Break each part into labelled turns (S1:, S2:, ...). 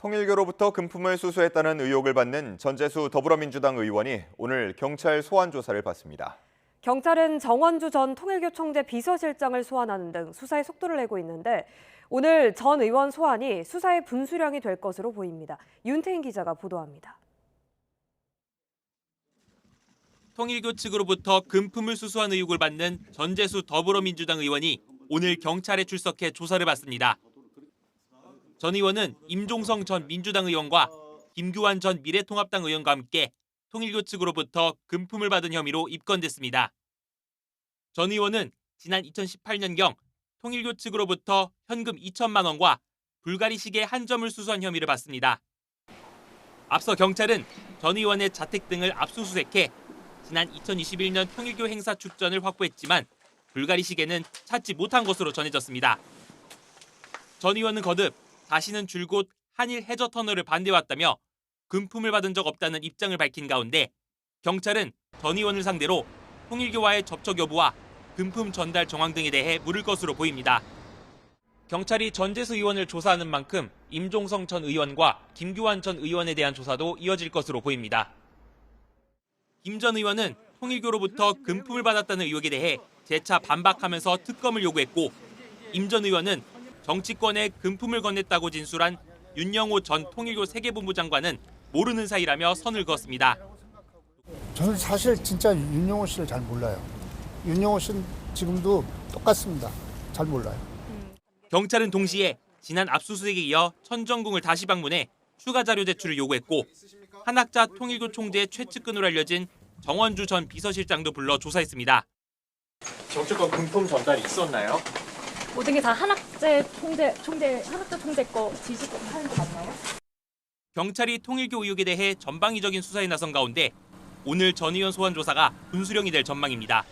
S1: 통일교로부터 금품을 수수했다는 의혹을 받는 전재수 더불어민주당 의원이 오늘 경찰 소환 조사를 받습니다.
S2: 경찰은 정원주 전 통일교 총재 비서실장을 소환하는 등 수사에 속도를 내고 있는데 오늘 전 의원 소환이 수사의 분수령이 될 것으로 보입니다. 윤태인 기자가 보도합니다.
S3: 통일교 측으로부터 금품을 수수한 의혹을 받는 전재수 더불어민주당 의원이 오늘 경찰에 출석해 조사를 받습니다. 전 의원은 임종성 전 민주당 의원과 김규환 전 미래통합당 의원과 함께 통일교 측으로부터 금품을 받은 혐의로 입건됐습니다. 전 의원은 지난 2018년경 통일교 측으로부터 현금 2천만 원과 불가리 시계 한 점을 수수한 혐의를 받습니다. 앞서 경찰은 전 의원의 자택 등을 압수수색해 지난 2021년 통일교 행사 축전을 확보했지만 불가리 시계는 찾지 못한 것으로 전해졌습니다. 전 의원은 거듭 자신은 줄곧 한일 해저터널을 반대해왔다며 금품을 받은 적 없다는 입장을 밝힌 가운데 경찰은 전 의원을 상대로 통일교와의 접촉 여부와 금품 전달 정황 등에 대해 물을 것으로 보입니다. 경찰이 전재수 의원을 조사하는 만큼 임종성 전 의원과 김규환 전 의원에 대한 조사도 이어질 것으로 보입니다. 김 전 의원은 통일교로부터 금품을 받았다는 의혹에 대해 재차 반박하면서 특검을 요구했고 임 전 의원은 정치권에 금품을 건넸다고 진술한 윤영호 전 통일교 세계본부 장관은 모르는 사이라며 선을 그었습니다.
S4: 저는 사실 진짜 윤영호 씨를 잘 몰라요. 윤영호 씨는 지금도 똑같습니다. 잘 몰라요.
S3: 경찰은 동시에 지난 압수수색에 이어 천정궁을 다시 방문해 추가 자료 제출을 요구했고 한학자 통일교 총재의 최측근으로 알려진 정원주 전 비서실장도 불러 조사했습니다.
S5: 정치권 금품 전달이 있었나요?
S6: 모든 게 다 한학재 총재 거 지시고 하는 거 맞나요?
S3: 경찰이 통일교 의혹에 대해 전방위적인 수사에 나선 가운데 오늘 전 의원 소환 조사가 분수령이 될 전망입니다.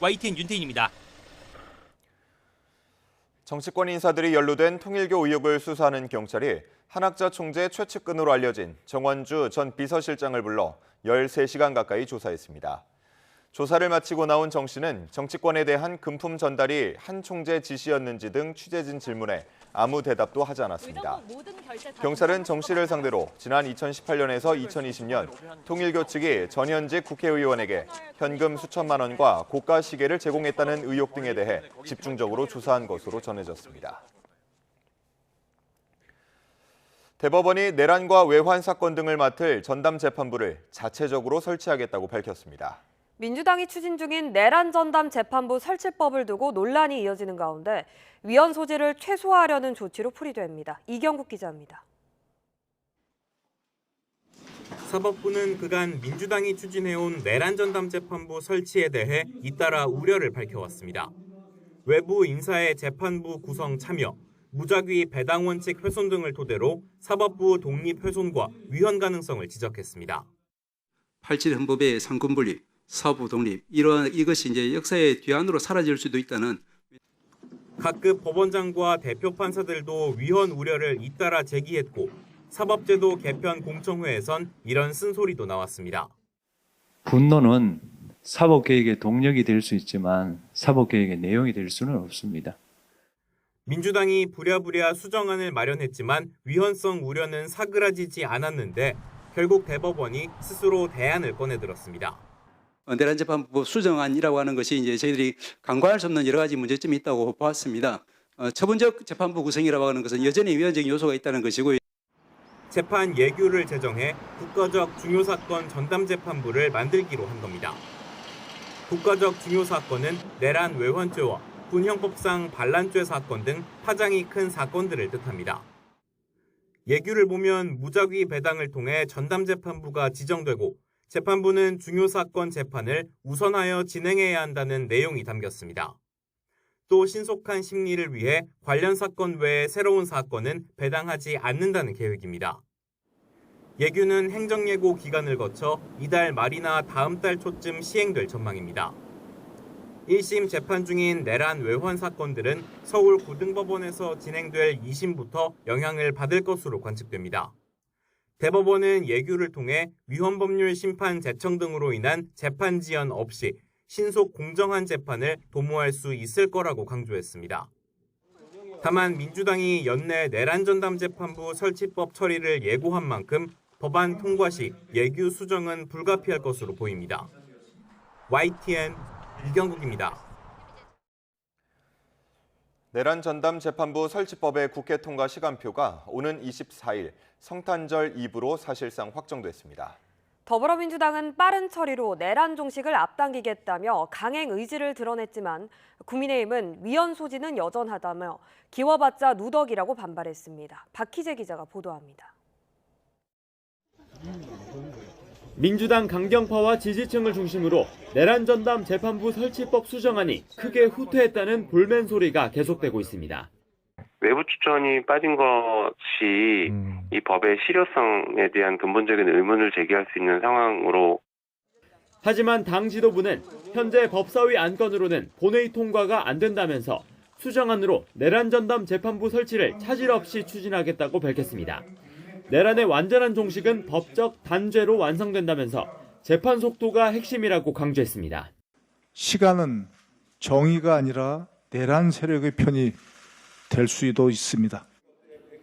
S3: YTN 윤태인입니다.
S1: 정치권 인사들이 연루된 통일교 의혹을 수사하는 경찰이 한학자 총재 최측근으로 알려진 정원주 전 비서실장을 불러 13시간 가까이 조사했습니다. 조사를 마치고 나온 정 씨는 정치권에 대한 금품 전달이 한 총재 지시였는지 등 취재진 질문에 아무 대답도 하지 않았습니다. 경찰은 정 씨를 상대로 지난 2018년에서 2020년 통일교 측이 전현직 국회의원에게 현금 수천만 원과 고가 시계를 제공했다는 의혹 등에 대해 집중적으로 조사한 것으로 전해졌습니다. 대법원이 내란과 외환 사건 등을 맡을 전담 재판부를 자체적으로 설치하겠다고 밝혔습니다.
S2: 민주당이 추진 중인 내란 전담 재판부 설치법을 두고 논란이 이어지는 가운데 위헌 소지를 최소화하려는 조치로 풀이됩니다. 이경국 기자입니다.
S7: 사법부는 그간 민주당이 추진해온 내란 전담 재판부 설치에 대해 잇따라 우려를 밝혀왔습니다. 외부 인사의 재판부 구성 참여, 무작위 배당 원칙 훼손 등을 토대로 사법부 독립 훼손과 위헌 가능성을 지적했습니다.
S8: 87 헌법의 상권 분립, 사법부 독립, 이것이 이제 역사의 뒤안으로 사라질 수도 있다는
S7: 각급 법원장과 대표 판사들도 위헌 우려를 잇따라 제기했고 사법제도 개편 공청회에선 이런 쓴소리도 나왔습니다.
S9: 분노는 사법개혁의 동력이 될 수 있지만 사법개혁의 내용이 될 수는 없습니다.
S7: 민주당이 부랴부랴 수정안을 마련했지만 위헌성 우려는 사그라지지 않았는데 결국 대법원이 스스로 대안을 꺼내들었습니다.
S8: 내란 재판부 수정안이라고 하는 것이 이제 저희들이 간과할 수 없는 여러 가지 문제점이 있다고 보았습니다. 처분적 재판부 구성이라고 하는 것은 여전히 위헌적인 요소가 있다는 것이고
S7: 재판 예규를 제정해 국가적 중요 사건 전담 재판부를 만들기로 한 겁니다. 국가적 중요 사건은 내란 외환죄와 군형법상 반란죄 사건 등 파장이 큰 사건들을 뜻합니다. 예규를 보면 무작위 배당을 통해 전담 재판부가 지정되고 재판부는 중요 사건 재판을 우선하여 진행해야 한다는 내용이 담겼습니다. 또 신속한 심리를 위해 관련 사건 외에 새로운 사건은 배당하지 않는다는 계획입니다. 예규는 행정예고 기간을 거쳐 이달 말이나 다음 달 초쯤 시행될 전망입니다. 1심 재판 중인 내란 외환 사건들은 서울 고등법원에서 진행될 2심부터 영향을 받을 것으로 관측됩니다. 대법원은 예규를 통해 위헌법률 심판 제청 등으로 인한 재판 지연 없이 신속 공정한 재판을 도모할 수 있을 거라고 강조했습니다. 다만 민주당이 연내 내란 전담 재판부 설치법 처리를 예고한 만큼 법안 통과 시 예규 수정은 불가피할 것으로 보입니다. YTN 이경국입니다.
S1: 내란 전담 재판부 설치법의 국회 통과 시간표가 오는 24일 성탄절 이브로 사실상 확정됐습니다.
S2: 더불어민주당은 빠른 처리로 내란 종식을 앞당기겠다며 강행 의지를 드러냈지만 국민의힘은 위헌 소지는 여전하다며 기워봤자 누더기라고 반발했습니다. 박희재 기자가 보도합니다.
S10: 민주당 강경파와 지지층을 중심으로 내란 전담 재판부 설치법 수정안이 크게 후퇴했다는 불멘 소리가 계속되고 있습니다.
S11: 외부 추천이 빠진 것이 이 법의 실효성에 대한 근본적인 의문을 제기할 수 있는 상황으로.
S10: 하지만 당 지도부는 현재 법사위 안건으로는 본회의 통과가 안 된다면서 수정안으로 내란 전담 재판부 설치를 차질 없이 추진하겠다고 밝혔습니다. 내란의 완전한 종식은 법적 단죄로 완성된다면서 재판 속도가 핵심이라고 강조했습니다.
S12: 시간은 정의가 아니라 내란 세력의 편이 될 수도 있습니다.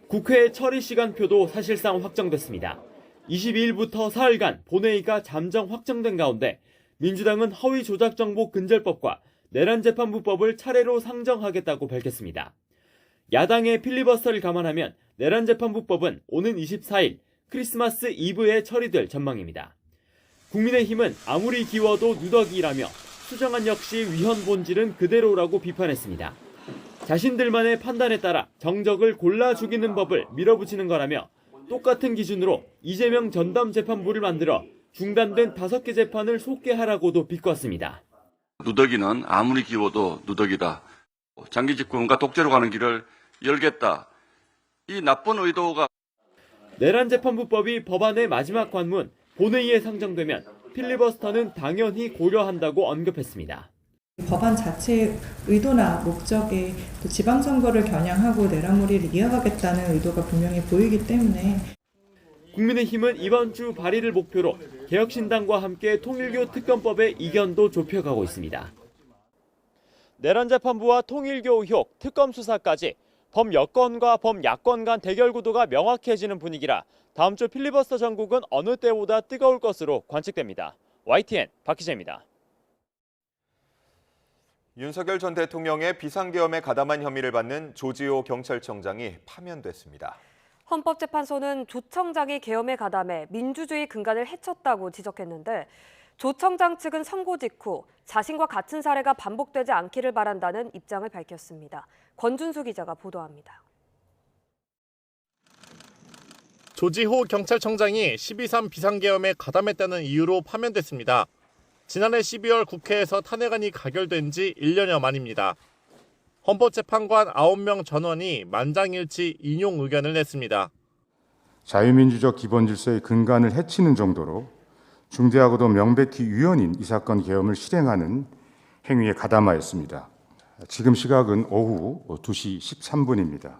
S10: 국회의 처리 시간표도 사실상 확정됐습니다. 22일부터 사흘간 본회의가 잠정 확정된 가운데 민주당은 허위 조작 정보 근절법과 내란 재판부법을 차례로 상정하겠다고 밝혔습니다. 야당의 필리버스터를 감안하면 내란 재판부법은 오는 24일 크리스마스 이브에 처리될 전망입니다. 국민의힘은 아무리 기워도 누더기라며 수정안 역시 위헌 본질은 그대로라고 비판했습니다. 자신들만의 판단에 따라 정적을 골라 죽이는 법을 밀어붙이는 거라며 똑같은 기준으로 이재명 전담 재판부를 만들어 중단된 5개 재판을 속개하라고도 비꼬았습니다.
S13: 누더기는 아무리 기워도 누더기다. 장기 집권과 독재로 가는 길을 열겠다. 이 나쁜 의도가.
S10: 내란 재판부법이 법안의 마지막 관문 본회의에 상정되면 필리버스터는 당연히 고려한다고 언급했습니다.
S14: 법안 자체의 의도나 목적에 또 지방선거를 겨냥하고 내란몰이를 이어가겠다는 의도가 분명히 보이기 때문에
S10: 국민의힘은 이번 주 발의를 목표로 개혁신당과 함께 통일교 특검법의 이견도 좁혀가고 있습니다. 내란 재판부와 통일교 의혹, 특검 수사까지 범여권과 범야권 간 대결 구도가 명확해지는 분위기라 다음 주 필리버스터 전국은 어느 때보다 뜨거울 것으로 관측됩니다. YTN 박희재입니다.
S1: 윤석열 전 대통령의 비상계엄에 가담한 혐의를 받는 조지호 경찰청장이 파면됐습니다.
S2: 헌법재판소는 조 청장이 계엄에 가담해 민주주의 근간을 해쳤다고 지적했는데 조 청장 측은 선고 직후 자신과 같은 사례가 반복되지 않기를 바란다는 입장을 밝혔습니다. 권준수 기자가 보도합니다.
S5: 조지호 경찰청장이 12.3 비상계엄에 가담했다는 이유로 파면됐습니다. 지난해 12월 국회에서 탄핵안이 가결된 지 1년여 만입니다. 헌법재판관 9명 전원이 만장일치 인용 의견을 냈습니다.
S15: 자유민주적 기본질서의 근간을 해치는 정도로 중대하고도 명백히 유연인 이 사건 계엄을 실행하는 행위에 가담하였습니다. 지금 시각은 오후 2시 13분입니다.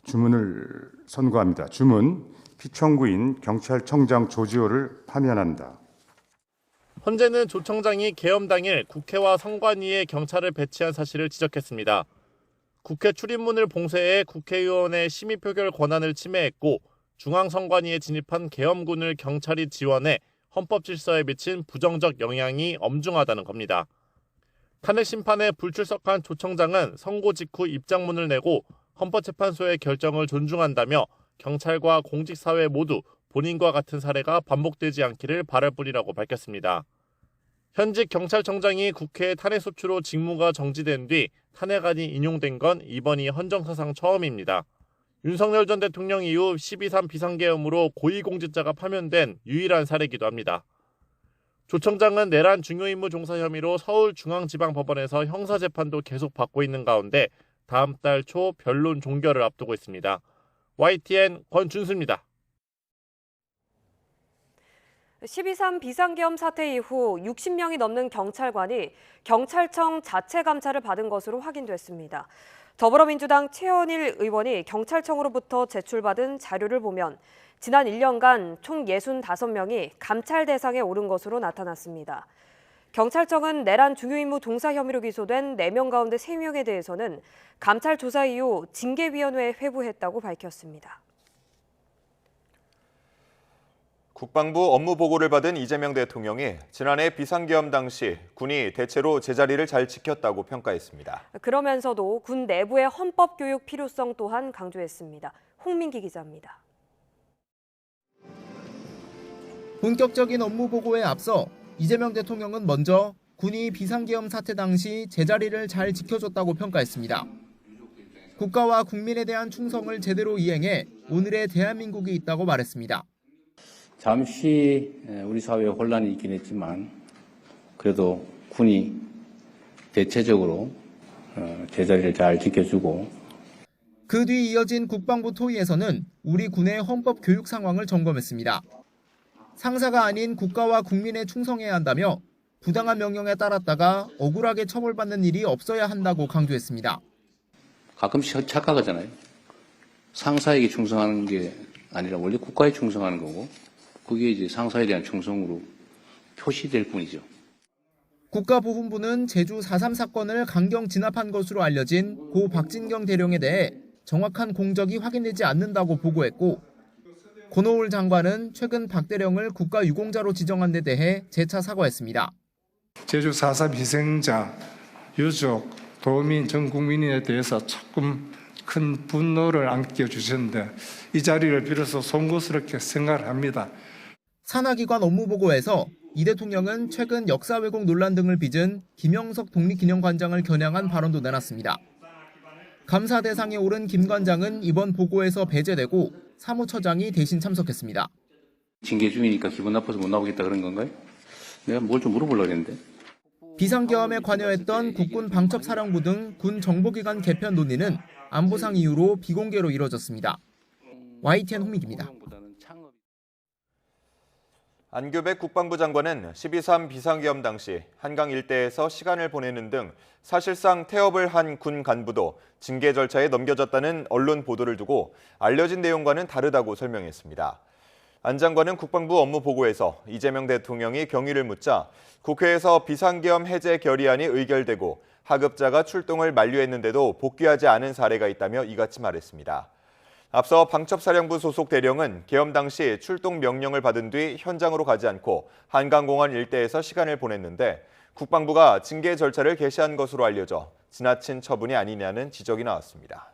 S15: 주문을 선고합니다. 주문, 피청구인 경찰청장 조지호를 파면한다.
S5: 헌재는 조 청장이 계엄 당일 국회와 선관위에 경찰을 배치한 사실을 지적했습니다. 국회 출입문을 봉쇄해 국회의원의 심의 표결 권한을 침해했고 중앙선관위에 진입한 계엄군을 경찰이 지원해 헌법 질서에 미친 부정적 영향이 엄중하다는 겁니다. 탄핵 심판에 불출석한 조 청장은 선고 직후 입장문을 내고 헌법재판소의 결정을 존중한다며 경찰과 공직사회 모두 본인과 같은 사례가 반복되지 않기를 바랄 뿐이라고 밝혔습니다. 현직 경찰청장이 국회 탄핵소추로 직무가 정지된 뒤 탄핵안이 인용된 건 이번이 헌정사상 처음입니다. 윤석열 전 대통령 이후 12.3 비상계엄으로 고위공직자가 파면된 유일한 사례이기도 합니다. 조 청장은 내란 중요임무 종사 혐의로 서울중앙지방법원에서 형사재판도 계속 받고 있는 가운데 다음 달 초 변론 종결을 앞두고 있습니다. YTN 권준수입니다.
S2: 12.3 비상계엄 사태 이후 60명이 넘는 경찰관이 경찰청 자체 감찰을 받은 것으로 확인됐습니다. 더불어민주당 최현일 의원이 경찰청으로부터 제출받은 자료를 보면 지난 1년간 총 65명이 감찰 대상에 오른 것으로 나타났습니다. 경찰청은 내란 중요임무 동사 혐의로 기소된 4명 가운데 3명에 대해서는 감찰 조사 이후 징계위원회에 회부했다고 밝혔습니다.
S1: 국방부 업무 보고를 받은 이재명 대통령이 지난해 비상계엄 당시 군이 대체로 제자리를 잘 지켰다고 평가했습니다.
S2: 그러면서도 군 내부의 헌법 교육 필요성 또한 강조했습니다. 홍민기 기자입니다.
S16: 본격적인 업무 보고에 앞서 이재명 대통령은 먼저 군이 비상계엄 사태 당시 제자리를 잘 지켜줬다고 평가했습니다. 국가와 국민에 대한 충성을 제대로 이행해 오늘의 대한민국이 있다고 말했습니다.
S17: 잠시 우리 사회에 혼란이 있긴 했지만 그래도 군이 대체적으로 제자리를 잘 지켜주고
S16: 그 뒤 이어진 국방부 토의에서는 우리 군의 헌법 교육 상황을 점검했습니다. 상사가 아닌 국가와 국민에 충성해야 한다며 부당한 명령에 따랐다가 억울하게 처벌받는 일이 없어야 한다고 강조했습니다.
S17: 가끔씩 착각하잖아요. 상사에게 충성하는 게 아니라 원래 국가에 충성하는 거고 그게 이제 상사에 대한 충성으로 표시될 뿐이죠.
S16: 국가보훈부는 제주 4.3 사건을 강경 진압한 것으로 알려진 고 박진경 대령에 대해 정확한 공적이 확인되지 않는다고 보고했고 권오울 장관은 최근 박 대령을 국가유공자로 지정한 데 대해 재차 사과했습니다.
S12: 제주 4.3 희생자, 유족, 도민, 전 국민에 대해서 조금 큰 분노를 안겨주셨는데 이 자리를 빌어서 송구스럽게 생각을 합니다.
S16: 산하기관 업무보고에서 이 대통령은 최근 역사 왜곡 논란 등을 빚은 김영석 독립기념관장을 겨냥한 발언도 내놨습니다. 감사 대상에 오른 김 관장은 이번 보고에서 배제되고 사무처장이 대신 참석했습니다.
S17: 징계 중이니까 기분 나빠서 못 나오겠다 그런 건가요? 내가 뭘 좀 물어보려고 했는데.
S16: 비상계엄에 관여했던 국군 방첩사령부 등 군 정보기관 개편 논의는 안보상 이유로 비공개로 이뤄졌습니다. YTN 홍민기입니다.
S1: 안규백 국방부 장관은 12.3 비상계엄 당시 한강 일대에서 시간을 보내는 등 사실상 태업을 한 군 간부도 징계 절차에 넘겨졌다는 언론 보도를 두고 알려진 내용과는 다르다고 설명했습니다. 안 장관은 국방부 업무 보고에서 이재명 대통령이 경위를 묻자 국회에서 비상계엄 해제 결의안이 의결되고 하급자가 출동을 만료했는데도 복귀하지 않은 사례가 있다며 이같이 말했습니다. 앞서 방첩사령부 소속 대령은 계엄 당시 출동 명령을 받은 뒤 현장으로 가지 않고 한강공원 일대에서 시간을 보냈는데 국방부가 징계 절차를 개시한 것으로 알려져 지나친 처분이 아니냐는 지적이 나왔습니다.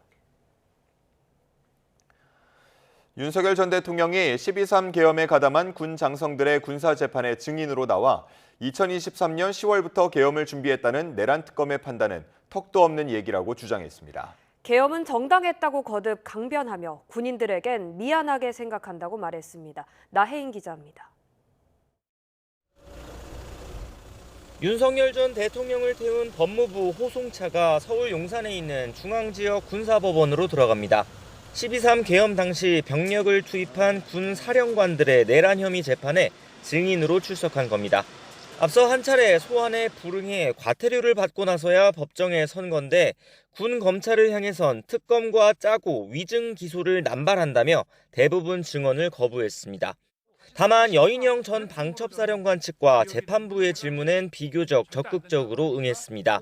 S1: 윤석열 전 대통령이 12.3 계엄에 가담한 군 장성들의 군사재판에 증인으로 나와 2023년 10월부터 계엄을 준비했다는 내란 특검의 판단은 턱도 없는 얘기라고 주장했습니다.
S2: 계엄은 정당했다고 거듭 강변하며 군인들에겐 미안하게 생각한다고 말했습니다. 나혜인 기자입니다.
S18: 윤석열 전 대통령을 태운 법무부 호송차가 서울 용산에 있는 중앙지역 군사법원으로 들어갑니다. 12.3 계엄 당시 병력을 투입한 군 사령관들의 내란 혐의 재판에 증인으로 출석한 겁니다. 앞서 한 차례 소환에 불응해 과태료를 받고 나서야 법정에 선 건데 군 검찰을 향해선 특검과 짜고 위증 기소를 남발한다며 대부분 증언을 거부했습니다. 다만 여인영 전 방첩사령관 측과 재판부의 질문엔 비교적 적극적으로 응했습니다.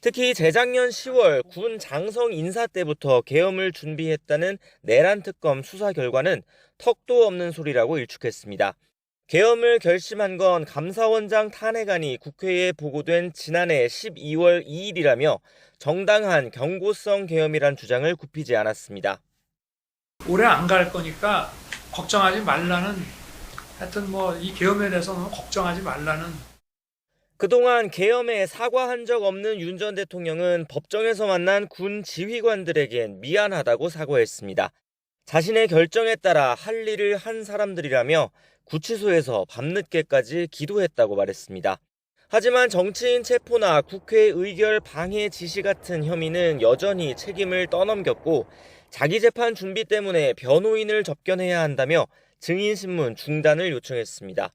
S18: 특히 재작년 10월 군 장성 인사 때부터 계엄을 준비했다는 내란 특검 수사 결과는 턱도 없는 소리라고 일축했습니다. 계엄을 결심한 건 감사원장 탄핵안이 국회에 보고된 지난해 12월 2일이라며 정당한 경고성 계엄이란 주장을 굽히지 않았습니다.
S19: 오래 안 갈 거니까 걱정하지 말라는, 하여튼 이 계엄에 대해서는 걱정하지 말라는.
S18: 그동안 계엄에 사과한 적 없는 윤 전 대통령은 법정에서 만난 군 지휘관들에겐 미안하다고 사과했습니다. 자신의 결정에 따라 할 일을 한 사람들이라며 구치소에서 밤늦게까지 기도했다고 말했습니다. 하지만 정치인 체포나 국회 의결 방해 지시 같은 혐의는 여전히 책임을 떠넘겼고 자기 재판 준비 때문에 변호인을 접견해야 한다며 증인신문 중단을 요청했습니다.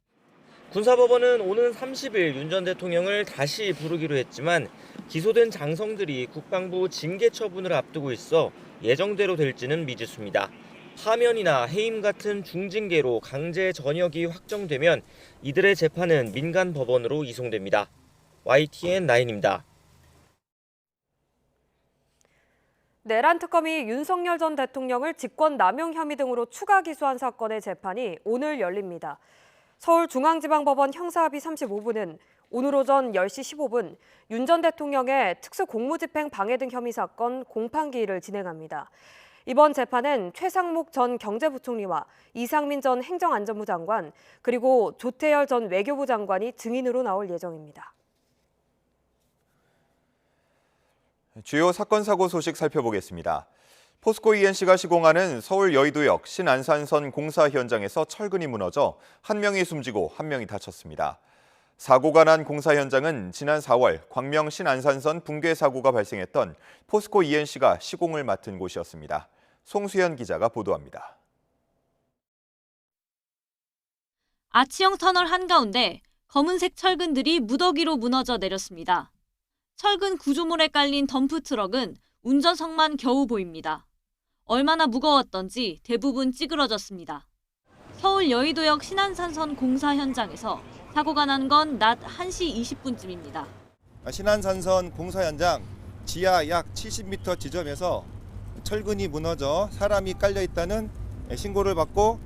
S18: 군사법원은 오는 30일 윤 전 대통령을 다시 부르기로 했지만 기소된 장성들이 국방부 징계 처분을 앞두고 있어 예정대로 될지는 미지수입니다. 파면이나 해임 같은 중징계로 강제 전역이 확정되면 이들의 재판은 민간 법원으로 이송됩니다. YTN 9입니다.
S2: 내란 특검이 윤석열 전 대통령을 직권 남용 혐의 등으로 추가 기소한 사건의 재판이 오늘 열립니다. 서울중앙지방법원 형사합의 35부는 오늘 오전 10시 15분 윤 전 대통령의 특수공무집행 방해 등 혐의 사건 공판기일을 진행합니다. 이번 재판은 최상목 전 경제부총리와 이상민 전 행정안전부 장관 그리고 조태열 전 외교부 장관이 증인으로 나올 예정입니다.
S1: 주요 사건 사고 소식 살펴보겠습니다. 포스코 ENC가 시공하는 서울 여의도역 신안산선 공사 현장에서 철근이 무너져 한 명이 숨지고 한 명이 다쳤습니다. 사고가 난 공사 현장은 지난 4월 광명 신안산선 붕괴 사고가 발생했던 포스코 ENC가 시공을 맡은 곳이었습니다. 송수연 기자가 보도합니다.
S20: 아치형 터널 한가운데 검은색 철근들이 무더기로 무너져 내렸습니다. 철근 구조물에 깔린 덤프트럭은 운전석만 겨우 보입니다. 얼마나 무거웠던지 대부분 찌그러졌습니다. 서울 여의도역 신안산선 공사 현장에서 사고가 난 건 낮 1시 20분쯤입니다.
S21: 신안산선 공사 현장 지하 약 70m 지점에서 철근이 무너져 사람이 깔려 있다는 신고를 받고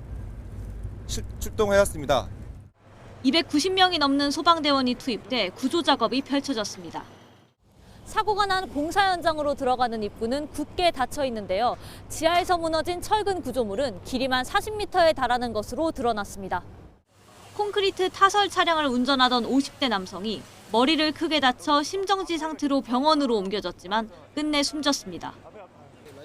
S21: 출동하였습니다.
S20: 290명이 넘는 소방대원이 투입돼 구조 작업이 펼쳐졌습니다. 사고가 난 공사 현장으로 들어가는 입구는 굳게 닫혀 있는데요. 지하에서 무너진 철근 구조물은 길이만 40m에 달하는 것으로 드러났습니다. 콘크리트 타설 차량을 운전하던 50대 남성이 머리를 크게 다쳐 심정지 상태로 병원으로 옮겨졌지만 끝내 숨졌습니다.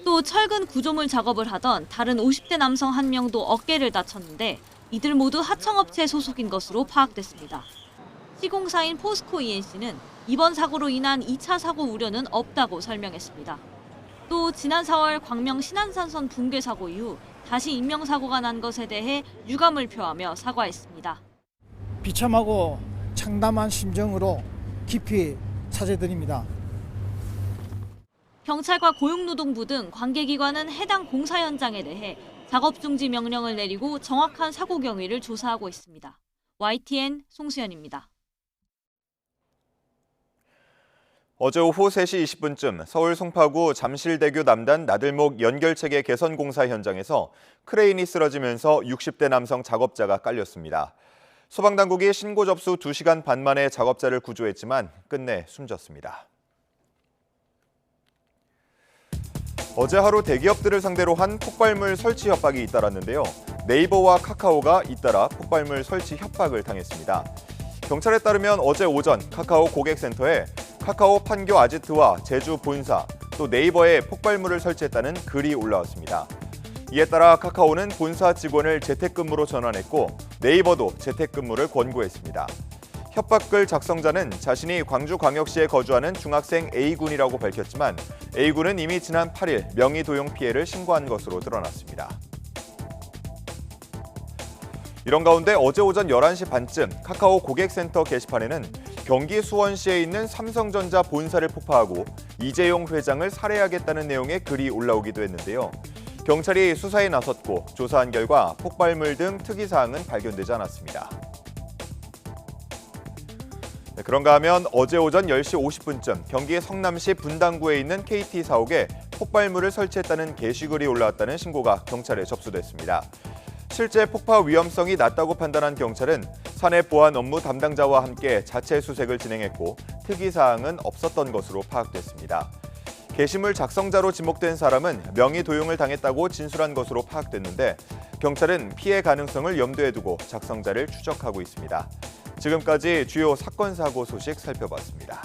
S20: 또 철근 구조물 작업을 하던 다른 50대 남성 한 명도 어깨를 다쳤는데 이들 모두 하청업체 소속인 것으로 파악됐습니다. 시공사인 포스코 ENC는 이번 사고로 인한 2차 사고 우려는 없다고 설명했습니다. 또 지난 4월 광명 신안산선 붕괴 사고 이후 다시 인명사고가 난 것에 대해 유감을 표하며 사과했습니다.
S22: 비참하고 참담한 심정으로 깊이 사죄드립니다.
S20: 경찰과 고용노동부 등 관계기관은 해당 공사 현장에 대해 작업 중지 명령을 내리고 정확한 사고 경위를 조사하고 있습니다. YTN 송수연입니다.
S1: 어제 오후 3시 20분쯤 서울 송파구 잠실대교 남단 나들목 연결체계 개선 공사 현장에서 크레인이 쓰러지면서 60대 남성 작업자가 깔렸습니다. 소방당국이 신고 접수 2시간 반 만에 작업자를 구조했지만 끝내 숨졌습니다. 어제 하루 대기업들을 상대로 한 폭발물 설치 협박이 잇따랐는데요. 네이버와 카카오가 잇따라 폭발물 설치 협박을 당했습니다. 경찰에 따르면 어제 오전 카카오 고객센터에 카카오 판교 아지트와 제주 본사, 또 네이버에 폭발물을 설치했다는 글이 올라왔습니다. 이에 따라 카카오는 본사 직원을 재택근무로 전환했고 네이버도 재택근무를 권고했습니다. 협박글 작성자는 자신이 광주광역시에 거주하는 중학생 A군이라고 밝혔지만 A군은 이미 지난 8일 명의도용 피해를 신고한 것으로 드러났습니다. 이런 가운데 어제 오전 11시 반쯤 카카오 고객센터 게시판에는 경기 수원시에 있는 삼성전자 본사를 폭파하고 이재용 회장을 살해하겠다는 내용의 글이 올라오기도 했는데요. 경찰이 수사에 나섰고 조사한 결과 폭발물 등 특이사항은 발견되지 않았습니다. 그런가 하면 어제 오전 10시 50분쯤 경기 성남시 분당구에 있는 KT 사옥에 폭발물을 설치했다는 게시글이 올라왔다는 신고가 경찰에 접수됐습니다. 실제 폭파 위험성이 낮다고 판단한 경찰은 산해 보안 업무 담당자와 함께 자체 수색을 진행했고 특이사항은 없었던 것으로 파악됐습니다. 게시물 작성자로 지목된 사람은 명의 도용을 당했다고 진술한 것으로 파악됐는데 경찰은 피해 가능성을 염두에 두고 작성자를 추적하고 있습니다. 지금까지 주요 사건 사고 소식 살펴봤습니다.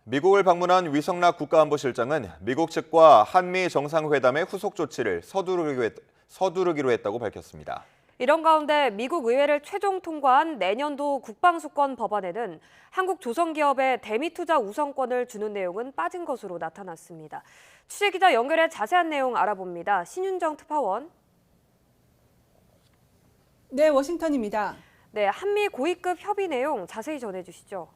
S1: 미국을 방문한 위성락 국가안보실장은 미국 측과 한미 정상회담의 후속 조치를 서두르기로 했다고 밝혔습니다.
S2: 이런 가운데 미국 의회를 최종 통과한 내년도 국방수권 법안에는 한국 조선기업에 대미투자 우선권을 주는 내용은 빠진 것으로 나타났습니다. 취재기자 연결해 자세한 내용 알아봅니다. 신윤정 특파원.
S4: 네, 워싱턴입니다.
S2: 네, 한미 고위급 협의 내용 자세히 전해주시죠.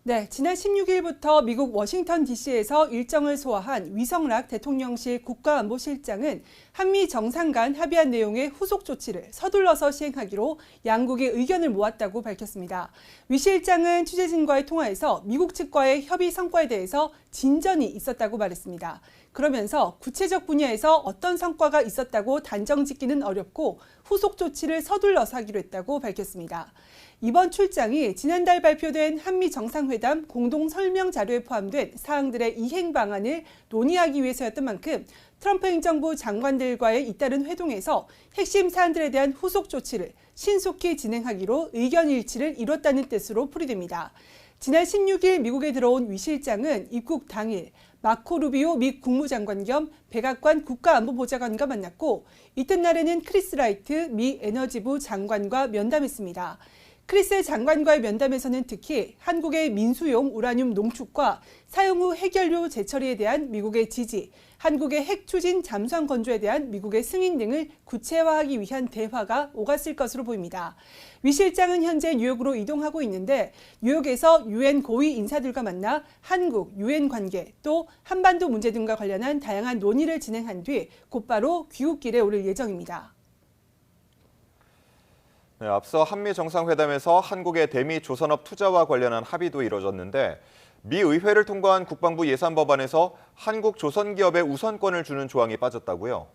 S4: 네, 지난 16일부터 미국 워싱턴 DC에서 일정을 소화한 위성락 대통령실 국가안보실장은 한미 정상 간 합의한 내용의 후속 조치를 서둘러서 시행하기로 양국의 의견을 모았다고 밝혔습니다. 위 실장은 취재진과의 통화에서 미국 측과의 협의 성과에 대해서 진전이 있었다고 말했습니다. 그러면서 구체적 분야에서 어떤 성과가 있었다고 단정 짓기는 어렵고 후속 조치를 서둘러서 하기로 했다고 밝혔습니다. 이번 출장이 지난달 발표된 한미 정상회담 공동 설명 자료에 포함된 사항들의 이행 방안을 논의하기 위해서였던 만큼 트럼프 행정부 장관들과의 잇따른 회동에서 핵심 사안들에 대한 후속 조치를 신속히 진행하기로 의견 일치를 이뤘다는 뜻으로 풀이됩니다. 지난 16일 미국에 들어온 위 실장은 입국 당일 마코 루비오 미 국무장관 겸 백악관 국가안보보좌관과 만났고 이튿날에는 크리스 라이트 미 에너지부 장관과 면담했습니다. 크리스 장관과의 면담에서는 특히 한국의 민수용 우라늄 농축과 사용 후 핵연료 재처리에 대한 미국의 지지, 한국의 핵 추진 잠수함 건조에 대한 미국의 승인 등을 구체화하기 위한 대화가 오갔을 것으로 보입니다. 위 실장은 현재 뉴욕으로 이동하고 있는데 뉴욕에서 유엔 고위 인사들과 만나 한국, 유엔 관계, 또 한반도 문제 등과 관련한 다양한 논의를 진행한 뒤 곧바로 귀국길에 오를 예정입니다.
S1: 네, 앞서 한미 정상회담에서 한국의 대미 조선업 투자와 관련한 합의도 이뤄졌는데 미 의회를 통과한 국방부 예산 법안에서 한국 조선기업에 우선권을 주는 조항이 빠졌다고요?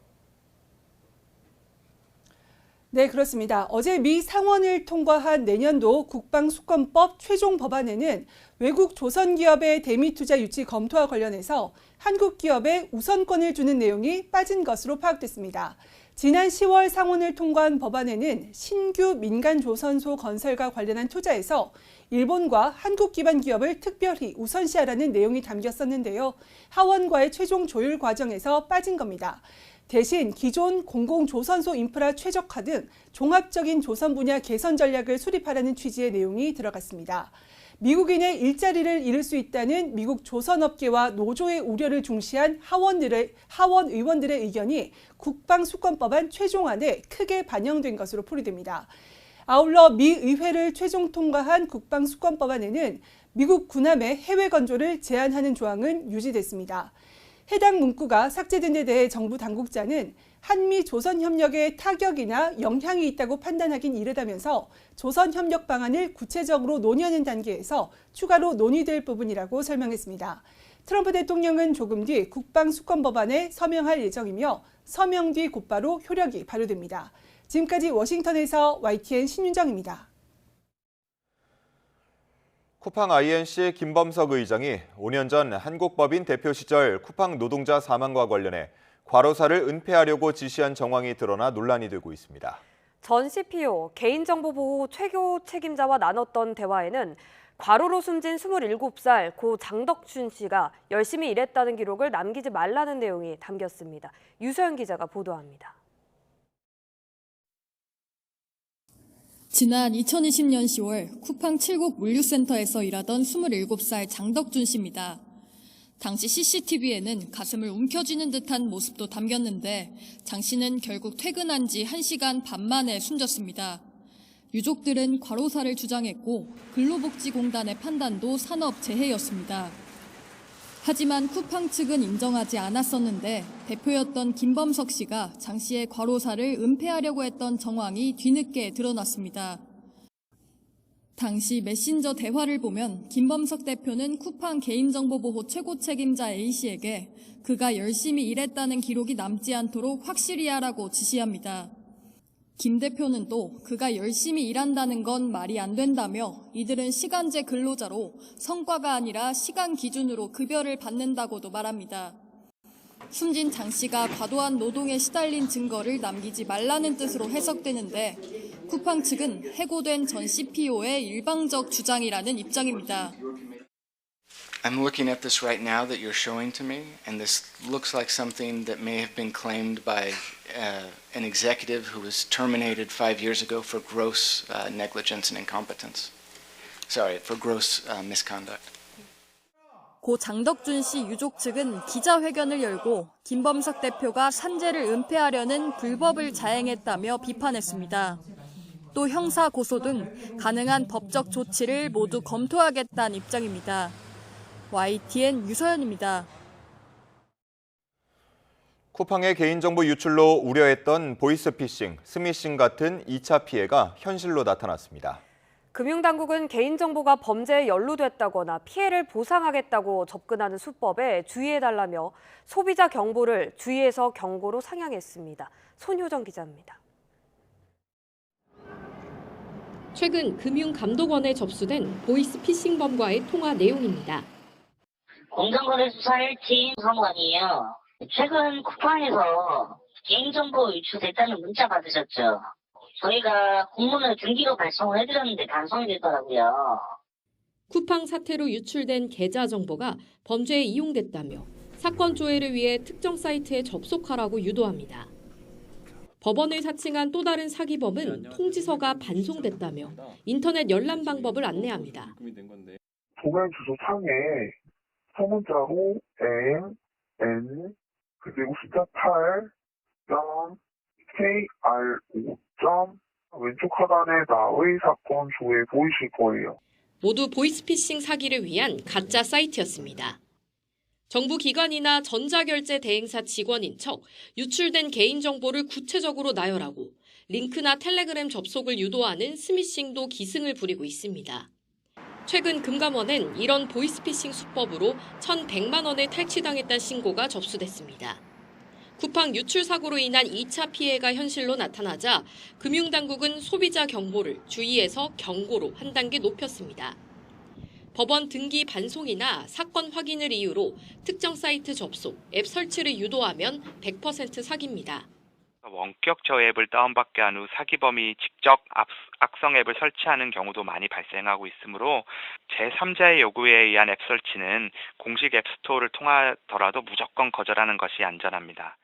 S4: 네, 그렇습니다. 어제 미 상원을 통과한 내년도 국방수권법 최종 법안에는 외국 조선기업의 대미투자 유치 검토와 관련해서 한국 기업에 우선권을 주는 내용이 빠진 것으로 파악됐습니다. 지난 10월 상원을 통과한 법안에는 신규 민간조선소 건설과 관련한 투자에서 일본과 한국 기반 기업을 특별히 우선시하라는 내용이 담겼었는데요. 하원과의 최종 조율 과정에서 빠진 겁니다. 대신 기존 공공조선소 인프라 최적화 등 종합적인 조선 분야 개선 전략을 수립하라는 취지의 내용이 들어갔습니다. 미국인의 일자리를 잃을 수 있다는 미국 조선업계와 노조의 우려를 중시한 하원 의원들의 의견이 국방수권법안 최종안에 크게 반영된 것으로 풀이됩니다. 아울러 미 의회를 최종 통과한 국방수권법안에는 미국 군함의 해외 건조를 제한하는 조항은 유지됐습니다. 해당 문구가 삭제된 데 대해 정부 당국자는 한미 조선협력에 타격이나 영향이 있다고 판단하긴 이르다면서 조선협력 방안을 구체적으로 논의하는 단계에서 추가로 논의될 부분이라고 설명했습니다. 트럼프 대통령은 조금 뒤 국방수권법안에 서명할 예정이며 서명 뒤 곧바로 효력이 발효됩니다. 지금까지 워싱턴에서 YTN 신윤정입니다.
S1: 쿠팡 INC 김범석 의장이 5년 전 한국법인 대표 시절 쿠팡 노동자 사망과 관련해 과로사를 은폐하려고 지시한 정황이 드러나 논란이 되고 있습니다.
S2: 전 CPO 개인정보보호 최고 책임자와 나눴던 대화에는 과로로 숨진 27살 고 장덕춘 씨가 열심히 일했다는 기록을 남기지 말라는 내용이 담겼습니다. 유소연 기자가 보도합니다.
S6: 지난 2020년 10월 쿠팡 칠곡 물류센터에서 일하던 27살 장덕준 씨입니다. 당시 CCTV에는 가슴을 움켜쥐는 듯한 모습도 담겼는데 장 씨는 결국 퇴근한 지 1시간 반 만에 숨졌습니다. 유족들은 과로사를 주장했고 근로복지공단의 판단도 산업재해였습니다. 하지만 쿠팡 측은 인정하지 않았었는데 대표였던 김범석 씨가 장 씨의 과로사를 은폐하려고 했던 정황이 뒤늦게 드러났습니다. 당시 메신저 대화를 보면 김범석 대표는 쿠팡 개인정보보호 최고 책임자 A씨에게 그가 열심히 일했다는 기록이 남지 않도록 확실히 하라고 지시합니다. 김 대표는 또 그가 열심히 일한다는 건 말이 안 된다며 이들은 시간제 근로자로 성과가 아니라 시간 기준으로 급여를 받는다고도 말합니다. 숨진 장 씨가 과도한 노동에 시달린 증거를 남기지 말라는 뜻으로 해석되는데 쿠팡 측은 해고된 전 CPO의 일방적 주장이라는 입장입니다.
S3: I'm looking at this right now that you're showing to me, and this looks like something that may have been claimed by an executive who was terminated 5 years ago for gross negligence and incompetence. Sorry, for gross misconduct.
S6: 고 장덕준 씨 유족 측은 기자회견을 열고 김범석 대표가 산재를 은폐하려는 불법을 자행했다며 비판했습니다. 또 형사 고소 등 가능한 법적 조치를 모두 검토하겠다는 입장입니다. YTN 유서연입니다.
S1: 쿠팡의 개인정보 유출로 우려했던 보이스피싱, 스미싱 같은 2차 피해가 현실로 나타났습니다.
S2: 금융당국은 개인정보가 범죄에 연루됐다거나 피해를 보상하겠다고 접근하는 수법에 주의해달라며 소비자 경보를 주의해서 경고로 상향했습니다. 손효정 기자입니다.
S9: 최근 금융감독원에 접수된 보이스피싱범과의 통화 내용입니다.
S23: 공정거래수사 1팀 사무관이에요. 최근 쿠팡에서 개인정보 유출됐다는 문자 받으셨죠? 저희가 공문을 등기로 발송을 해드렸는데 반송이 됐더라고요.
S9: 쿠팡 사태로 유출된 계좌 정보가 범죄에 이용됐다며 사건 조회를 위해 특정 사이트에 접속하라고 유도합니다. 법원을 사칭한 또 다른 사기범은 통지서가 반송됐다며 인터넷 열람 방법을 안내합니다.
S24: 도면 주소 상에 소문자로 M, N, 그리고 숫자 8, KR5. 왼쪽 하단에 나의 사건 조회 보이실 거예요.
S9: 모두 보이스피싱 사기를 위한 가짜 사이트였습니다. 정부 기관이나 전자결제 대행사 직원인 척 유출된 개인정보를 구체적으로 나열하고 링크나 텔레그램 접속을 유도하는 스미싱도 기승을 부리고 있습니다. 최근 금감원엔 이런 보이스피싱 수법으로 1,100만 원을 탈취당했다는 신고가 접수됐습니다. 쿠팡 유출 사고로 인한 2차 피해가 현실로 나타나자 금융당국은 소비자 경보를 주의해서 경고로 한 단계 높였습니다. 법원 등기 반송이나 사건 확인을 이유로 특정 사이트 접속, 앱 설치를 유도하면 100% 사기입니다.
S25: 원격 저 앱을 다운받게 한 후 사기범이 직접 악성 앱을 설치하는 경우도 많이 발생하고 있으므로 제3자의 요구에 의한 앱 설치는 공식 앱스토어를 통하더라도 무조건 거절하는 것이 안전합니다.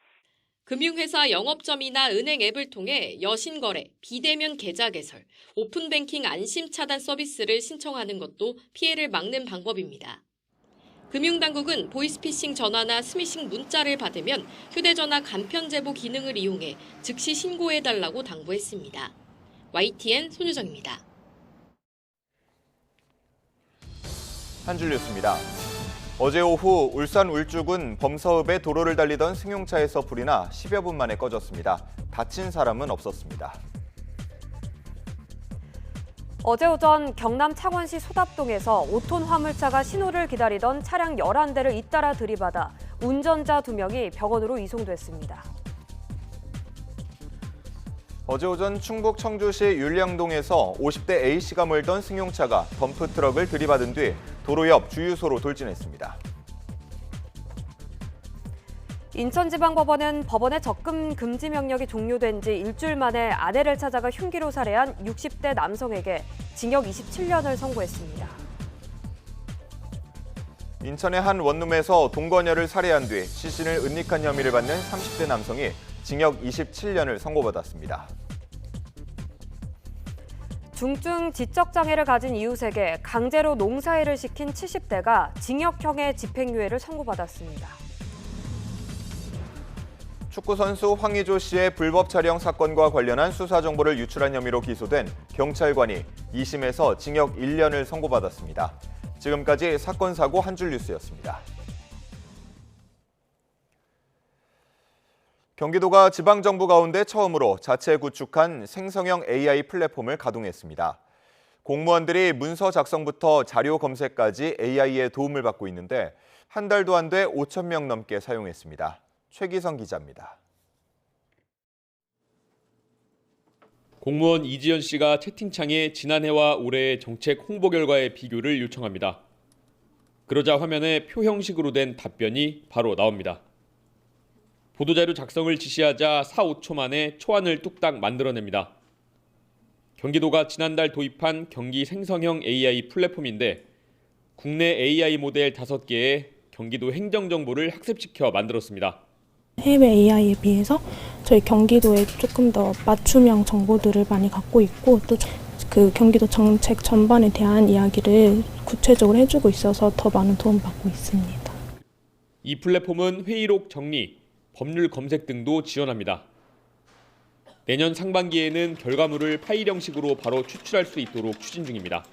S9: 금융회사 영업점이나 은행 앱을 통해 여신거래, 비대면 계좌 개설, 오픈뱅킹 안심 차단 서비스를 신청하는 것도 피해를 막는 방법입니다. 금융당국은 보이스피싱 전화나 스미싱 문자를 받으면 휴대전화 간편 제보 기능을 이용해 즉시 신고해달라고 당부했습니다. YTN 손유정입니다.
S1: 한 줄 뉴스입니다. 어제 오후 울산 울주군 범서읍의 도로를 달리던 승용차에서 불이 나 10여 분 만에 꺼졌습니다. 다친 사람은 없었습니다.
S2: 어제 오전 경남 창원시 소답동에서 5톤 화물차가 신호를 기다리던 차량 11대를 잇따라 들이받아 운전자 2명이 병원으로 이송됐습니다.
S1: 어제 오전 충북 청주시 율량동에서 50대 A씨가 몰던 승용차가 덤프트럭을 들이받은 뒤 도로 옆 주유소로 돌진했습니다.
S2: 인천지방법원은 법원의 접근 금지 명령이 종료된 지 일주일 만에 아내를 찾아가 흉기로 살해한 60대 남성에게 징역 27년을 선고했습니다.
S1: 인천의 한 원룸에서 동거녀를 살해한 뒤 시신을 은닉한 혐의를 받는 30대 남성이 징역 27년을 선고받았습니다.
S2: 중증 지적장애를 가진 이웃에게 강제로 농사일을 시킨 70대가 징역형의 집행유예를 선고받았습니다.
S1: 축구선수 황의조 씨의 불법 촬영 사건과 관련한 수사 정보를 유출한 혐의로 기소된 경찰관이 2심에서 징역 1년을 선고받았습니다. 지금까지 사건 사고 한 줄 뉴스였습니다. 경기도가 지방정부 가운데 처음으로 자체 구축한 생성형 AI 플랫폼을 가동했습니다. 공무원들이 문서 작성부터 자료 검색까지 AI의 도움을 받고 있는데 한 달도 안 돼 5천 명 넘게 사용했습니다. 최기성 기자입니다.
S26: 공무원 이지연 씨가 채팅창에 지난해와 올해의 정책 홍보 결과의 비교를 요청합니다. 그러자 화면에 표 형식으로 된 답변이 바로 나옵니다. 보도자료 작성을 지시하자 4-5초 만에 초안을 뚝딱 만들어냅니다. 경기도가 지난달 도입한 경기 생성형 AI 플랫폼인데 국내 AI 모델 5개에 경기도 행정정보를 학습시켜 만들었습니다.
S7: 해외 AI에 비해서 저희 경기도에 조금 더 맞춤형 정보들을 많이 갖고 있고 또 그 경기도 정책 전반에 대한 이야기를 구체적으로 해주고 있어서 더 많은 도움을 받고 있습니다.
S26: 이 플랫폼은 회의록 정리, 법률 검색 등도 지원합니다. 내년 상반기에는 결과물을 파일 형식으로 바로 추출할 수 있도록 추진 중입니다.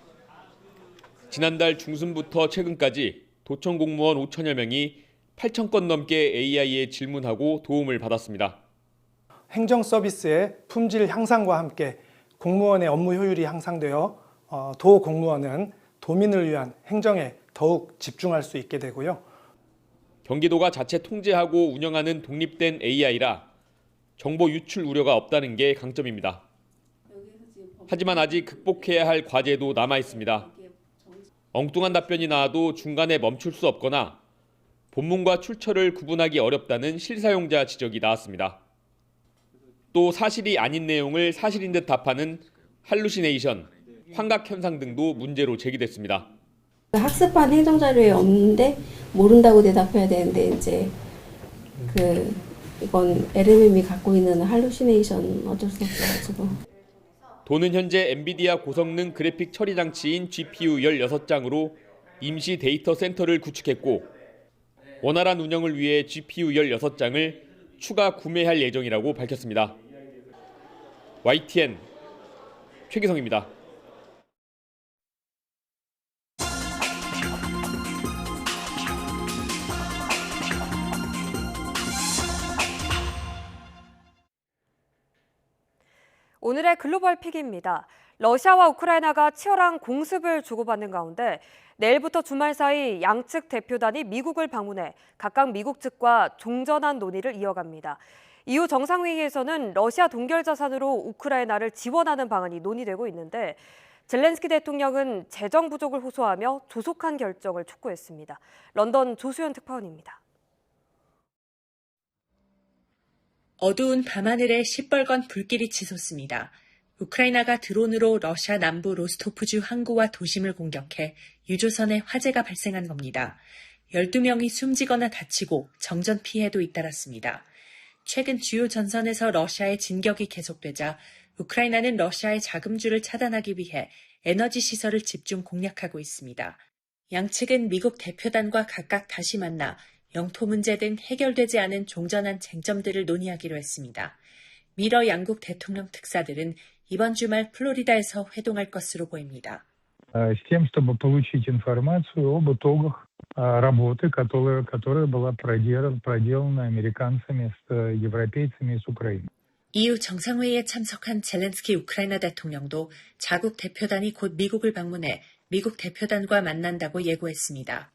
S26: 지난달 중순부터 최근까지 도청 공무원 5천여 명이 8,000건 넘게 AI에 질문하고 도움을 받았습니다.
S8: 행정 서비스의 품질 향상과 함께 공무원의 업무 효율이 향상되어 도 공무원은 도민을 위한 행정에 더욱 집중할 수 있게 되고요.
S26: 경기도가 자체 통제하고 운영하는 독립된 AI라 정보 유출 우려가 없다는 게 강점입니다. 하지만 아직 극복해야 할 과제도 남아 있습니다. 엉뚱한 답변이 나와도 중간에 멈출 수 없거나 본문과 출처를 구분하기 어렵다는 실사용자 지적이 나왔습니다. 또 사실이 아닌 내용을 사실인 듯 답하는 할루시네이션, 환각 현상 등도 문제로 제기됐습니다.
S10: 학습한 행정 자료에 없는데 모른다고 대답해야 되는데 이제 이건 LLM이 갖고 있는 할루시네이션 어쩔 수 없어가지고.
S26: 도는 현재 엔비디아 고성능 그래픽 처리 장치인 GPU 16장으로 임시 데이터 센터를 구축했고 원활한 운영을 위해 GPU 16장을 추가 구매할 예정이라고 밝혔습니다. YTN 최기성입니다.
S2: 오늘의 글로벌 픽입니다. 러시아와 우크라이나가 치열한 공습을 주고받는 가운데 내일부터 주말 사이 양측 대표단이 미국을 방문해 각각 미국 측과 종전한 논의를 이어갑니다. 이후 정상회의에서는 러시아 동결 자산으로 우크라이나를 지원하는 방안이 논의되고 있는데 젤렌스키 대통령은 재정 부족을 호소하며 조속한 결정을 촉구했습니다. 런던 조수연 특파원입니다.
S11: 어두운 밤하늘에 시뻘건 불길이 치솟습니다. 우크라이나가 드론으로 러시아 남부 로스토프주 항구와 도심을 공격해 유조선에 화재가 발생한 겁니다. 12명이 숨지거나 다치고 정전 피해도 잇따랐습니다. 최근 주요 전선에서 러시아의 진격이 계속되자 우크라이나는 러시아의 자금줄을 차단하기 위해 에너지 시설을 집중 공략하고 있습니다. 양측은 미국 대표단과 각각 다시 만나 영토 문제 등 해결되지 않은 종전한 쟁점들을 논의하기로 했습니다. 미러 양국 대통령 특사들은 이번 주말 플로리다에서 회동할 것으로 보입니다.
S13: С тем, чтобы получить информацию об итогах работы, которая была проделана американцами с европейцами и с Украиной.
S11: 이후 정상회의에 참석한 젤렌스키 우크라이나 대통령도 자국 대표단이 곧 미국을 방문해 미국 대표단과 만난다고 예고했습니다.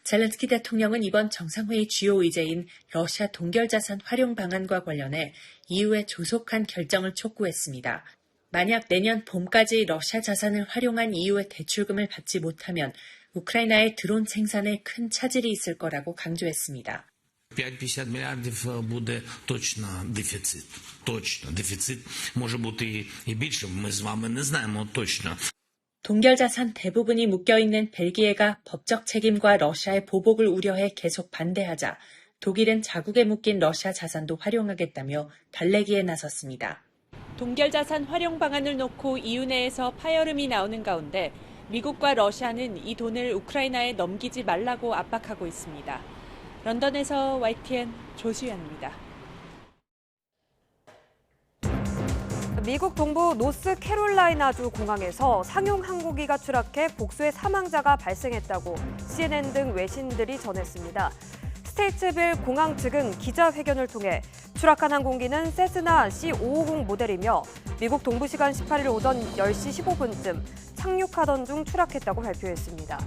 S11: 젤렌스키 대통령은 이번 정상회의 주요 의제인 러시아 동결 자산 활용 방안과 관련해 이후에 조속한 결정을 촉구했습니다. 만약 내년 봄까지 러시아 자산을 활용한 이후에 대출금을 받지 못하면 우크라이나의 드론 생산에 큰 차질이 있을 거라고 강조했습니다.
S14: 5-50 мільярдів буде точно дефіцит. Точно дефіцит може бути і більше. Ми з вами не знаємо точно.
S11: 동결 자산 대부분이 묶여있는 벨기에가 법적 책임과 러시아의 보복을 우려해 계속 반대하자 독일은 자국에 묶인 러시아 자산도 활용하겠다며 달래기에 나섰습니다. 동결 자산 활용 방안을 놓고 EU 내에서 파열음이 나오는 가운데 미국과 러시아는 이 돈을 우크라이나에 넘기지 말라고 압박하고 있습니다. 런던에서 YTN 조수연입니다.
S2: 미국 동부 노스캐롤라이나주 공항에서 상용 항공기가 추락해 복수의 사망자가 발생했다고 CNN 등 외신들이 전했습니다. 스테이츠빌 공항 측은 기자회견을 통해 추락한 항공기는 세스나 C550 모델이며 미국 동부 시간 18일 오전 10시 15분쯤 착륙하던 중 추락했다고 발표했습니다.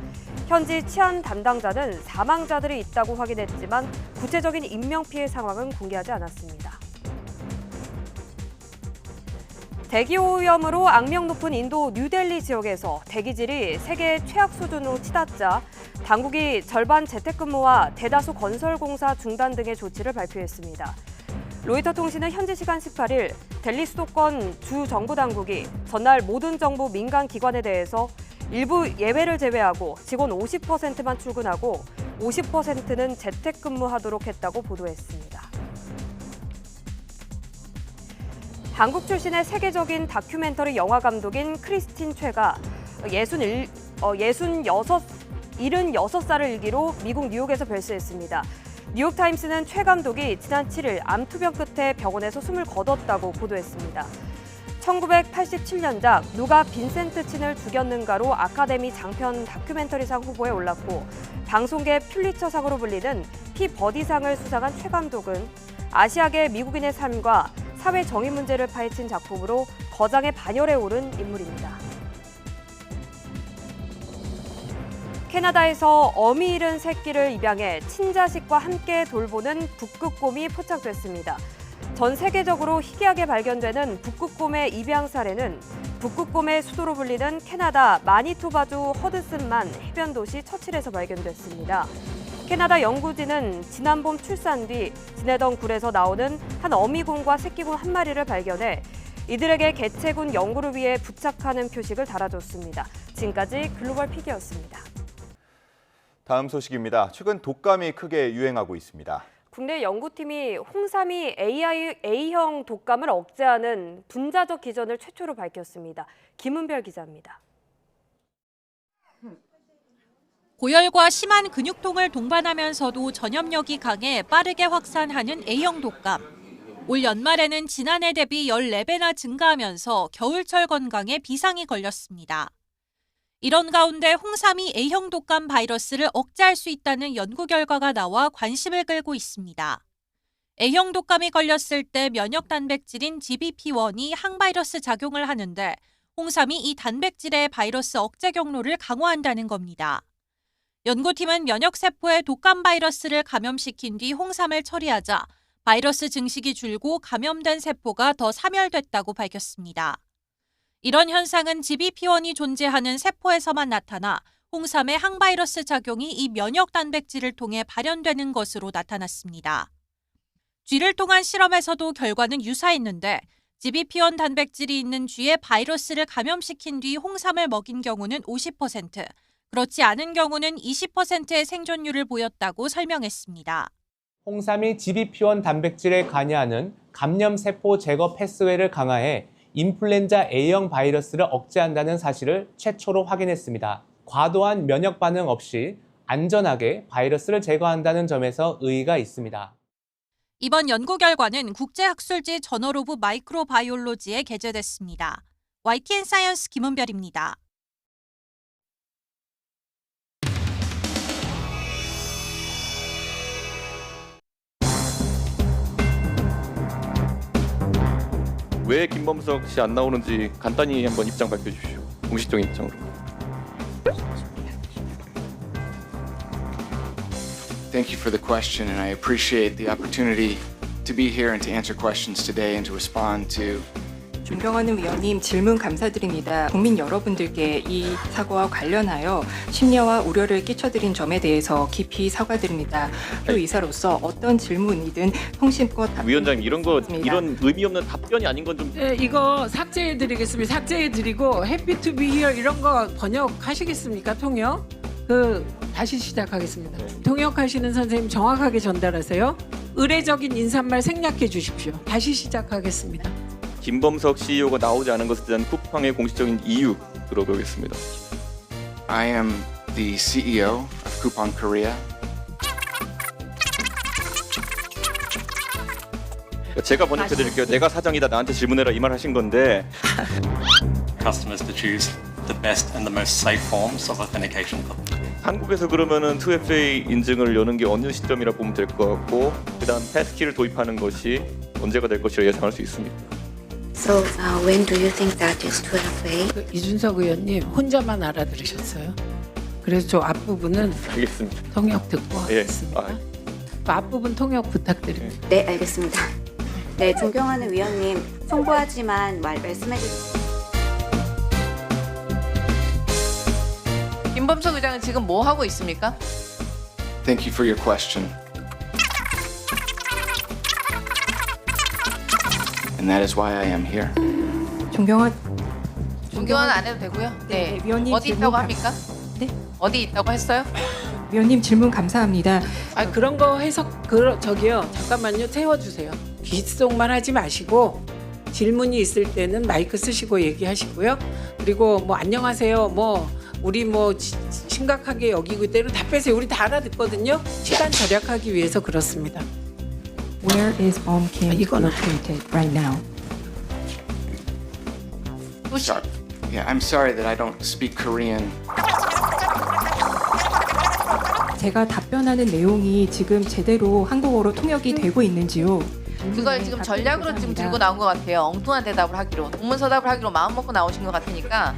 S2: 현지 치안 담당자는 사망자들이 있다고 확인했지만 구체적인 인명피해 상황은 공개하지 않았습니다. 대기오염으로 악명 높은 인도 뉴델리 지역에서 대기질이 세계 최악 수준으로 치닫자 당국이 절반 재택근무와 대다수 건설공사 중단 등의 조치를 발표했습니다. 로이터 통신은 현지 시간 18일 델리 수도권 주 정부 당국이 전날 모든 정부 민간 기관에 대해서 일부 예외를 제외하고 직원 50%만 출근하고 50%는 재택근무하도록 했다고 보도했습니다. 한국 출신의 세계적인 다큐멘터리 영화 감독인 크리스틴 최가 76살을 일기로 미국 뉴욕에서 별세했습니다. 뉴욕타임스는 최 감독이 지난 7일 암투병 끝에 병원에서 숨을 거뒀다고 보도했습니다. 1987년작 누가 빈센트 친을 죽였는가로 아카데미 장편 다큐멘터리상 후보에 올랐고 방송계 퓰리처상으로 불리는 피버디상을 수상한 최 감독은 아시아계 미국인의 삶과 사회 정의 문제를 파헤친 작품으로 거장의 반열에 오른 인물입니다. 캐나다에서 어미 잃은 새끼를 입양해 친자식과 함께 돌보는 북극곰이 포착됐습니다. 전 세계적으로 희귀하게 발견되는 북극곰의 입양 사례는 북극곰의 수도로 불리는 캐나다 마니토바주 허드슨만 해변 도시 처칠에서 발견됐습니다. 캐나다 연구진은 지난 봄 출산 뒤 지내던 굴에서 나오는 한 어미곰과 새끼곰 한 마리를 발견해 이들에게 개체군 연구를 위해 부착하는 표식을 달아줬습니다. 지금까지 글로벌 피기였습니다.
S1: 다음 소식입니다. 최근 독감이 크게 유행하고 있습니다.
S2: 국내 연구팀이 홍삼이 A형 독감을 억제하는 분자적 기전을 최초로 밝혔습니다. 김은별 기자입니다.
S5: 고열과 심한 근육통을 동반하면서도 전염력이 강해 빠르게 확산하는 A형 독감. 올 연말에는 지난해 대비 14배나 증가하면서 겨울철 건강에 비상이 걸렸습니다. 이런 가운데 홍삼이 A형 독감 바이러스를 억제할 수 있다는 연구 결과가 나와 관심을 끌고 있습니다. A형 독감이 걸렸을 때 면역 단백질인 GBP1이 항바이러스 작용을 하는데 홍삼이 이 단백질의 바이러스 억제 경로를 강화한다는 겁니다. 연구팀은 면역세포에 독감 바이러스를 감염시킨 뒤 홍삼을 처리하자 바이러스 증식이 줄고 감염된 세포가 더 사멸됐다고 밝혔습니다. 이런 현상은 GBP1이 존재하는 세포에서만 나타나 홍삼의 항바이러스 작용이 이 면역 단백질을 통해 발현되는 것으로 나타났습니다. 쥐를 통한 실험에서도 결과는 유사했는데 GBP1 단백질이 있는 쥐에 바이러스를 감염시킨 뒤 홍삼을 먹인 경우는 50%, 그렇지 않은 경우는 20%의 생존율을 보였다고 설명했습니다.
S12: 홍삼이 GBP1 단백질에 관여하는 감염세포 제거 패스웨이를 강화해 인플루엔자 A형 바이러스를 억제한다는 사실을 최초로 확인했습니다. 과도한 면역 반응 없이 안전하게 바이러스를 제거한다는 점에서 의의가 있습니다.
S5: 이번 연구 결과는 국제학술지 저널 오브 마이크로바이올로지에 게재됐습니다. YTN 사이언스 김은별입니다.
S15: 왜 김범석 씨 안 나오는지 간단히 한번 입장 밝혀주십시오. 공식적인 입장으로.
S3: Thank you for the question, and I appreciate the opportunity to be here and to answer questions today and to respond to.
S16: 존경하는 위원님, 질문 감사드립니다. 국민 여러분들께 이 사고와 관련하여 심려와 우려를 끼쳐드린 점에 대해서 깊이 사과드립니다. 또 의사로서 어떤 질문이든 성심껏 답변.
S15: 위원장님 이런 의미 없는 답변이 아닌 건 좀.
S17: 네, 이거 삭제해드리겠습니다. 삭제해드리고 Happy to be here 이런 거 번역하시겠습니까? 통역? 다시 시작하겠습니다. 통역하시는 선생님 정확하게 전달하세요. 의례적인 인사말 생략해 주십시오. 다시 시작하겠습니다.
S15: 김범석 CEO가 나오지 않은 것에 대한 쿠팡의 공식적인 이유 들어보겠습니다.
S3: I am the CEO of Coupang Korea.
S15: 제가 번역해드릴게요. 내가 사장이다, 나한테 질문해라 이 말 하신 건데.
S19: Customers to choose the best and the most safe forms of authentication.
S15: 한국에서 그러면은 2FA 인증을 여는 게 어느 시점이라 보면 될 것 같고, 그다음 패스키를 도입하는 것이 언제가 될 것이라 예상할 수 있습니다.
S27: So when do you think that is 2FA?
S17: 이준석 의원님 혼자만 알아들으셨어요. 그래서 저 앞부분은
S15: 알겠습니다.
S17: 통역 듣고 하겠습니다. 그 앞부분 통역 부탁드립니다.
S27: 네, 알겠습니다. 네, 존경하는 위원님, 송구하지만 말씀해 주세요.
S28: 김범석 의장은 지금 뭐 하고 있습니까?
S3: Thank you for your question. And that is why I am here.
S28: 존경은 안 해도 되고요. 네.
S16: 네, 위원님
S28: 어디
S16: 질문
S28: 있다고
S16: 감-
S28: 합니까?
S16: 네.
S28: 어디 있다고 했어요?
S16: 위원님 질문 감사합니다.
S17: 아 그런 거 해석 저기요 잠깐만요 세워주세요. 귓속말 하지 마시고 질문이 있을 때는 마이크 쓰시고 얘기하시고요. 그리고 뭐 안녕하세요 뭐 우리 뭐 심각하게 여기고 이때는 다 빼세요. 우리 다 알아듣거든요. 시간 절약하기 위해서 그렇습니다.
S16: Where is Kim
S17: 이거는
S16: located right now?
S3: Yeah, I'm sorry that I don't speak Korean.
S16: 제가 답변하는 내용이 지금 제대로 한국어로 통역이 되고 있는지요?
S28: 그걸 지금 전략으로 지금 들고 나온 것 같아요. 엉뚱한 대답을 하기로, 동문서답을 하기로 마음 먹고 나오신 것 같으니까.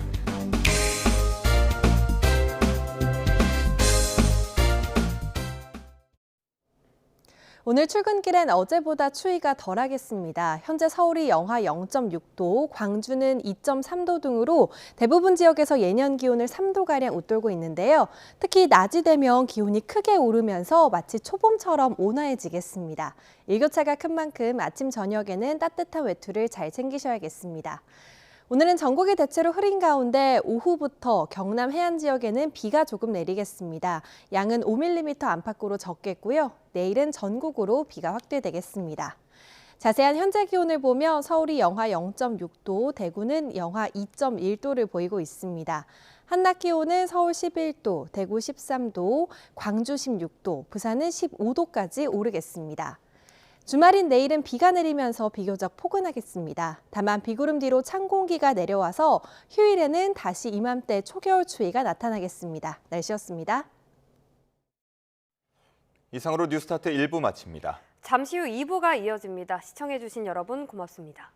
S4: 오늘 출근길엔 어제보다 추위가 덜하겠습니다. 현재 서울이 영하 0.6도, 광주는 2.3도 등으로 대부분 지역에서 예년 기온을 3도가량 웃돌고 있는데요. 특히 낮이 되면 기온이 크게 오르면서 마치 초봄처럼 온화해지겠습니다. 일교차가 큰 만큼 아침 저녁에는 따뜻한 외투를 잘 챙기셔야겠습니다. 오늘은 전국이 대체로 흐린 가운데 오후부터 경남 해안 지역에는 비가 조금 내리겠습니다. 양은 5mm 안팎으로 적겠고요. 내일은 전국으로 비가 확대되겠습니다. 자세한 현재 기온을 보면 서울이 영하 0.6도, 대구는 영하 2.1도를 보이고 있습니다. 한낮 기온은 서울 11도, 대구 13도, 광주 16도, 부산은 15도까지 오르겠습니다. 주말인 내일은 비가 내리면서 비교적 포근하겠습니다. 다만 비구름 뒤로 찬 공기가 내려와서 휴일에는 다시 이맘때 초겨울 추위가 나타나겠습니다. 날씨였습니다.
S1: 이상으로 뉴스타트 1부 마칩니다.
S2: 잠시 후 2부가 이어집니다. 시청해주신 여러분 고맙습니다.